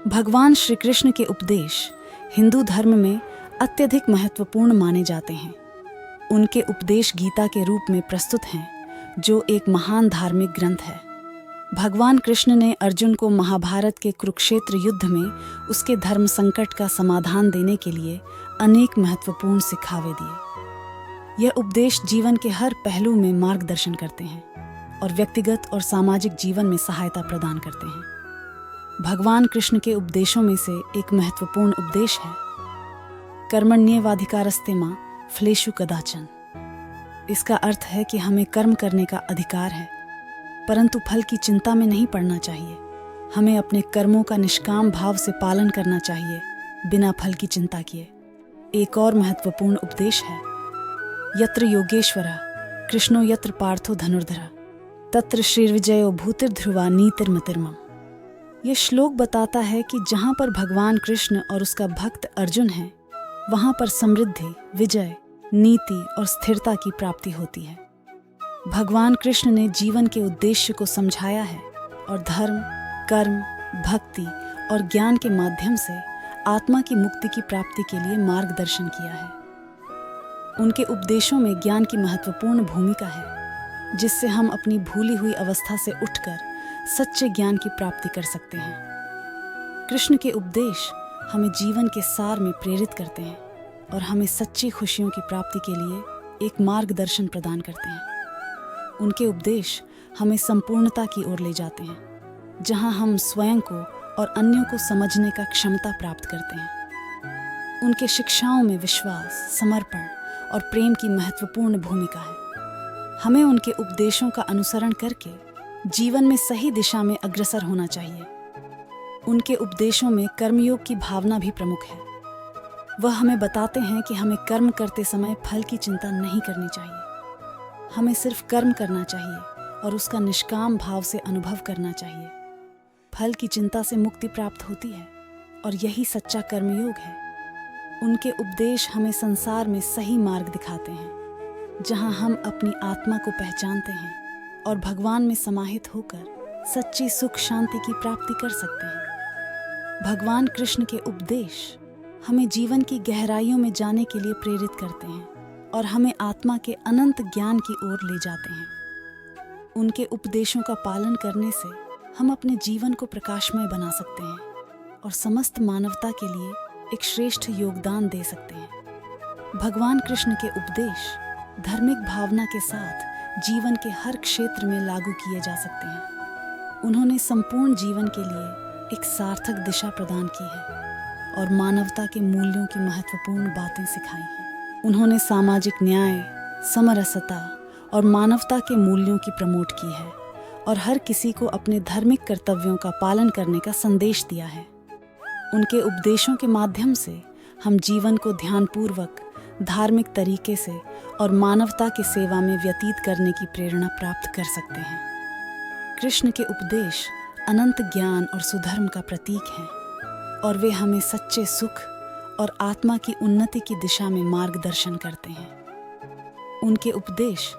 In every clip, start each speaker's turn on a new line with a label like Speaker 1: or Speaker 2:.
Speaker 1: भगवान श्री कृष्ण के उपदेश हिंदू धर्म में अत्यधिक महत्वपूर्ण माने जाते हैं। उनके उपदेश गीता के रूप में प्रस्तुत हैं, जो एक महान धार्मिक ग्रंथ है। भगवान कृष्ण ने अर्जुन को महाभारत के कुरुक्षेत्र युद्ध में उसके धर्म संकट का समाधान देने के लिए अनेक महत्वपूर्ण सिखावे दिए। यह उपदेश जीवन के हर पहलू में मार्गदर्शन करते हैं और व्यक्तिगत और सामाजिक जीवन में सहायता प्रदान करते हैं। भगवान कृष्ण के उपदेशों में से एक महत्वपूर्ण उपदेश है कर्मण्येवाधिकारस्ते मा फलेषु कदाचन। इसका अर्थ है कि हमें कर्म करने का अधिकार है, परंतु फल की चिंता में नहीं पड़ना चाहिए। हमें अपने कर्मों का निष्काम भाव से पालन करना चाहिए, बिना फल की चिंता किए। एक और महत्वपूर्ण उपदेश है यत्र योगेश्वरः कृष्णो यत्र पार्थो धनुर्धरः तत्र श्रीर्विजयो भूतिर्ध्रुवा नीतिर्मतिर्मम। यह श्लोक बताता है कि जहाँ पर भगवान कृष्ण और उसका भक्त अर्जुन है, वहाँ पर समृद्धि, विजय, नीति और स्थिरता की प्राप्ति होती है। भगवान कृष्ण ने जीवन के उद्देश्य को समझाया है और धर्म, कर्म, भक्ति और ज्ञान के माध्यम से आत्मा की मुक्ति की प्राप्ति के लिए मार्गदर्शन किया है। उनके उपदेशों में ज्ञान की महत्वपूर्ण भूमिका है, जिससे हम अपनी भूली हुई अवस्था से उठकर सच्चे ज्ञान की प्राप्ति कर सकते हैं। कृष्ण के उपदेश हमें जीवन के सार में प्रेरित करते हैं और हमें सच्ची खुशियों की प्राप्ति के लिए एक मार्गदर्शन प्रदान करते हैं। उनके उपदेश हमें संपूर्णता की ओर ले जाते हैं, जहां हम स्वयं को और अन्यों को समझने का क्षमता प्राप्त करते हैं। उनके शिक्षाओं में विश्वास, समर्पण और प्रेम की महत्वपूर्ण भूमिका है। हमें उनके उपदेशों का अनुसरण करके जीवन में सही दिशा में अग्रसर होना चाहिए। उनके उपदेशों में कर्मयोग की भावना भी प्रमुख है। वह हमें बताते हैं कि हमें कर्म करते समय फल की चिंता नहीं करनी चाहिए। हमें सिर्फ कर्म करना चाहिए और उसका निष्काम भाव से अनुभव करना चाहिए। फल की चिंता से मुक्ति प्राप्त होती है और यही सच्चा कर्मयोग है। उनके उपदेश हमें संसार में सही मार्ग दिखाते हैं, जहां हम अपनी आत्मा को पहचानते हैं और भगवान में समाहित होकर सच्ची सुख शांति की प्राप्ति कर सकते हैं। भगवान कृष्ण के उपदेश हमें जीवन की गहराइयों में जाने के लिए प्रेरित करते हैं और हमें आत्मा के अनंत ज्ञान की ओर ले जाते हैं। उनके उपदेशों का पालन करने से हम अपने जीवन को प्रकाशमय बना सकते हैं और समस्त मानवता के लिए एक श्रेष्ठ योगदान दे सकते हैं। भगवान कृष्ण के उपदेश धार्मिक भावना के साथ जीवन के हर क्षेत्र में लागू किए जा सकते हैं। उन्होंने संपूर्ण जीवन के लिए एक सार्थक दिशा प्रदान की है और मानवता के मूल्यों की महत्वपूर्ण बातें सिखाई हैं। उन्होंने सामाजिक न्याय, समरसता और मानवता के मूल्यों की प्रमोट की है और हर किसी को अपने धार्मिक कर्तव्यों का पालन करने का संदेश दिया है। उनके उपदेशों के माध्यम से हम जीवन को ध्यानपूर्वक, धार्मिक तरीके से और मानवता की सेवा में व्यतीत करने की प्रेरणा प्राप्त कर सकते हैं। कृष्ण के उपदेश अनंत ज्ञान और सुधर्म का प्रतीक हैं और वे हमें सच्चे सुख और आत्मा की उन्नति की दिशा में मार्गदर्शन करते हैं। उनके उपदेश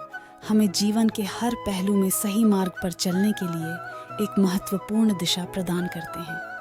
Speaker 1: हमें जीवन के हर पहलू में सही मार्ग पर चलने के लिए एक महत्वपूर्ण दिशा प्रदान करते हैं।